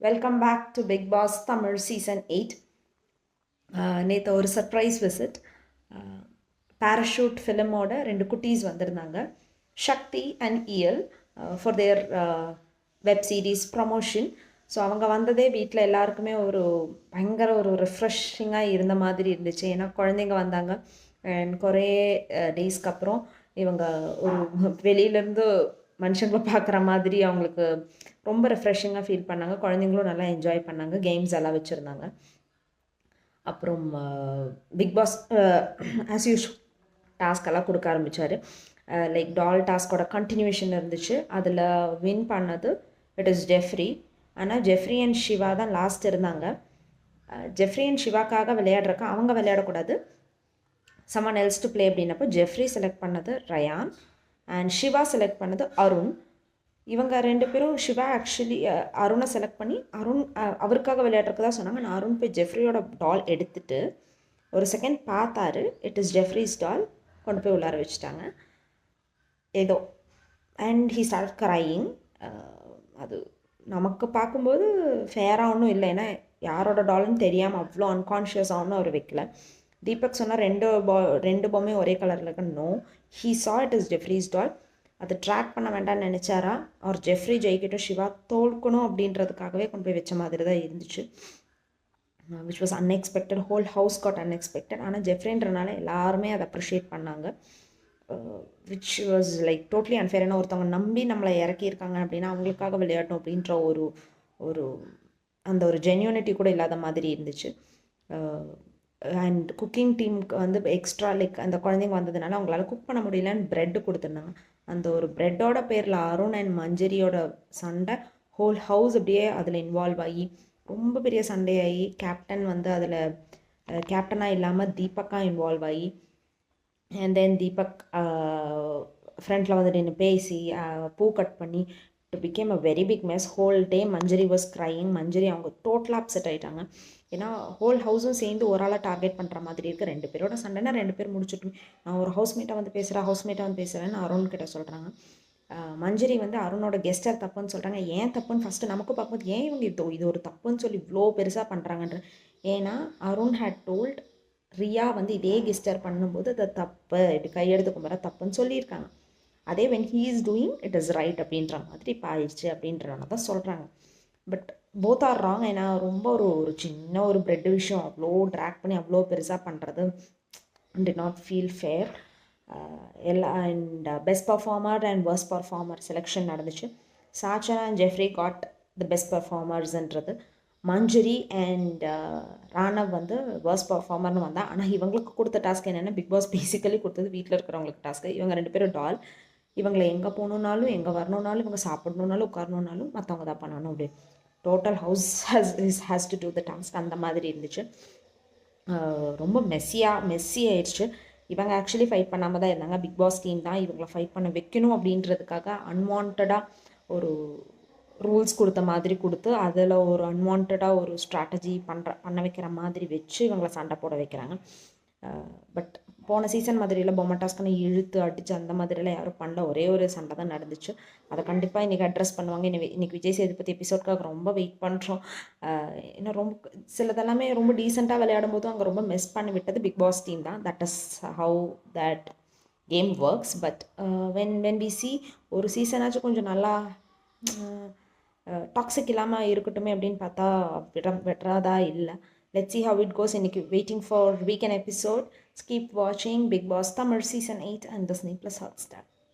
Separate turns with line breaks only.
Welcome back to Bigg Boss Tamil season 8. நேற்று ஒரு surprise visit. Parachute ஃபிலிமோட 2 குட்டீஸ் வந்திருந்தாங்க, சக்தி அண்ட் இயல், for their web series promotion. So அவங்க வந்ததே வீட்டில் எல்லாருக்குமே ஒரு பயங்கர ஒரு ரெஃப்ரெஷிங்காக இருந்த மாதிரி இருந்துச்சு. ஏன்னா குழந்தைங்க வந்தாங்க அண்ட் குறைய டேஸ்க்கு அப்புறம் இவங்க ஒரு வெளியிலேருந்து மனுஷங்களை பார்க்குற மாதிரி அவங்களுக்கு ரொம்ப ரெஃப்ரெஷிங்காக ஃபீல் பண்ணாங்க. குழந்தைங்களும் நல்லா என்ஜாய் பண்ணாங்க, கேம்ஸ் எல்லாம் வச்சுருந்தாங்க. அப்புறம் பிக் பாஸ் ஆஸ் யூஷுவல் டாஸ்கெல்லாம் கொடுக்க ஆரம்பித்தார். லைக் டால் டாஸ்கோட கண்டினியூஷன் இருந்துச்சு. அதில் வின் பண்ணது இட் இஸ் ஜெஃப்ரி. ஆனால் ஜெஃப்ரி அண்ட் சிவா தான் லாஸ்ட் இருந்தாங்க. ஜெஃப்ரி அண்ட் சிவாக்காக விளையாடுறக்க அவங்க விளையாடக்கூடாது, சம்மன் எல்ஸ் டு ப்ளே அப்படின்னப்போ ஜெஃப்ரி செலக்ட் பண்ணது ரயான் அண்ட் சிவா செலக்ட் பண்ணது அருண். இவங்க 2 பேரும் சிவா ஆக்சுவலி அருணை செலக்ட் பண்ணி அருண் அவருக்காக விளையாடுறதுக்கு தான் சொன்னாங்க. நான் அருண் போய் ஜெஃப்ரியோட டால் எடுத்துகிட்டு ஒரு செகண்ட் பார்த்தாரு, இட் இஸ் ஜெஃப்ரிஸ் டால், கொண்டு போய் உள்ளார வச்சுட்டாங்க ஏதோ. And he start crying. அது நமக்கு பார்க்கும்போது ஃபேராக ஒன்றும் இல்லை, ஏன்னா யாரோட டால்னு தெரியாமல் அவ்வளோ அன்கான்ஷியஸாக அவர் வைக்கல. தீபக் சொன்னால் ரெண்டு பொம்மையும் ஒரே கலரில் இருக்கு. No, he saw it is Jeffrey's doll. அதை ட்ராக் பண்ண வேண்டாம்னு நினச்சாரா, அவர் ஜெஃப்ரி ஜெயிக்கட்டும் சிவா தோல்க்கணும் அப்படின்றதுக்காகவே கொண்டு போய் வச்ச மாதிரி தான் இருந்துச்சு, which was unexpected. Whole house got unexpected. ஆனால் ஜெஃப்ரின்றனால எல்லாருமே அதை அப்ரிஷியேட் பண்ணாங்க, which was like totally unfair. ஏன்னா ஒருத்தவங்க நம்பி நம்மளை இறக்கியிருக்காங்க அப்படின்னா அவங்களுக்காக விளையாடணும் அப்படின்ற ஒரு அந்த ஒரு ஜென்யூனிட்டி கூட இல்லாத மாதிரி இருந்துச்சு. அண்ட் குக்கிங் டீமுக்கு வந்து எக்ஸ்ட்ரா லைக் அந்த குழந்தைங்க வந்ததுனால அவங்களால குக் பண்ண முடியலன்னு ப்ரெட்டு கொடுத்துருந்தாங்க. அந்த ஒரு ப்ரெட்டோட பேரில் அருண் அண்ட் மஞ்சரியோட சண்டை, ஹோல் ஹவுஸ் அப்படியே அதில் இன்வால்வ் ஆகி ரொம்ப பெரிய சண்டையாகி கேப்டன் வந்து அதில் கேப்டனாக இல்லாமல் தீபக்காக இன்வால்வ் ஆகி, அண்ட் தென் தீபக் ஃப்ரண்ட்டில் வந்து நின்று பேசி பூ கட் பண்ணி it became a very big mess. Whole day Manjari was crying. Manjari அவங்க டோட்டலாக அப்செட் ஆகிட்டாங்க. ஏன்னா ஹோல் ஹவுஸும் சேர்ந்து ஒரு ஆளாக டார்கெட் பண்ணுற மாதிரி இருக்குது. 2 பேரோட சண்டைனா 2 பேர் முடிச்சுட்டு நான் ஒரு ஹவுஸ்மேட்டாக வந்து பேசுகிறேன்னு அருண் கிட்ட சொல்கிறாங்க. மஞ்சரி வந்து அருணோட கெஸ்டர் தப்புன்னு சொல்கிறாங்க. ஏன் தப்புன்னு ஃபஸ்ட்டு நமக்கு பார்க்கும்போது ஏன் இவங்க இது ஒரு தப்புன்னு சொல்லி இவ்வளோ பெருசாக பண்ணுறாங்கன்ற. ஏன்னா அருண் ஹேட் டோல்ட் ரியா வந்து இதே கெஸ்டர் பண்ணும்போது அது தப்பு, இப்படி கையெடுத்து கும்புற தப்புன்னு சொல்லியிருக்காங்க. அதே when he is doing it is right அப்படின்ற மாதிரி இப்போ ஆயிடுச்சு அப்படின்றனால தான் சொல்கிறாங்க. But both are wrong. ஏன்னா ரொம்ப ஒரு சின்ன ஒரு பிரெட் விஷயம் அவ்வளோ ட்ராக் பண்ணி அவ்வளோ பெருசாக பண்ணுறது did not feel fair. And best performer and worst performer selection நடந்துச்சு. Sachana and Jeffrey got the best பர்ஃபார்மர்ஸ்ன்றது. மஞ்சரி அண்ட் ராணவ் வந்து வர்ஸ்ட் பர்ஃபார்மர்னு வந்தால். ஆனால் இவங்களுக்கு கொடுத்த டாஸ்க் என்னென்னா, பிக் பாஸ் பேசிக்கலி கொடுத்தது வீட்டில் இருக்கிறவங்களுக்கு டாஸ்க்கு. இவங்க 2 பேரும் டால், இவங்களை எங்கே போகணுன்னாலும் எங்கே வரணுன்னாலும் இவங்க சாப்பிடணுன்னாலும் உட்காரணுன்னாலும் மற்றவங்க தான் பண்ணணும் அப்படி. Total house has to do the task அந்த மாதிரி இருந்துச்சு. ரொம்ப மெஸ்ஸி ஆயிடுச்சு. இவங்க ஆக்சுவலி ஃபைட் பண்ணாமல் தான் இருந்தாங்க. பிக் பாஸ் டீம் தான் இவங்களை ஃபைட் பண்ண வைக்கணும் அப்படின்றதுக்காக அன்வான்டாக ஒரு ரூல்ஸ் கொடுத்த மாதிரி கொடுத்து அதில் ஒரு அன்வான்டாக ஒரு ஸ்ட்ராட்டஜி பண்ண வைக்கிற மாதிரி வச்சு இவங்களை சண்டை போட வைக்கிறாங்க. பட் போன சீசன் மாதிரிலாம் பொம்மை டாஸ்க்குன்னு இழுத்து அடித்து அந்த மாதிரிலாம் யாரும் பண்ணல. ஒரே ஒரு சண்டை தான் நடந்துச்சு. அதை கண்டிப்பாக இன்றைக்கி அட்ரஸ் பண்ணுவாங்க. இன்றைக்கி விஜய் சேதுபதி எபிசோட்காக ரொம்ப வெயிட் பண்ணுறோம். ஏன்னா ரொம்ப சிலதெல்லாமே ரொம்ப டீசெண்டாக விளையாடும் போதும் அங்கே ரொம்ப மிஸ் பண்ணி விட்டது பிக் பாஸ் டீம் தான். That is how that game works. But when we see ஒரு சீசனாச்சும் கொஞ்சம் நல்லா டாக்ஸிக் இல்லாமல் இருக்கட்டுமே அப்படின்னு பார்த்தா பெட்டராக இல்லை. Let's see how it goes. இன்னைக்கு waiting for weekend episode. Keep watching Big Boss Tamil Season 8 and Disney Plus Hotstar.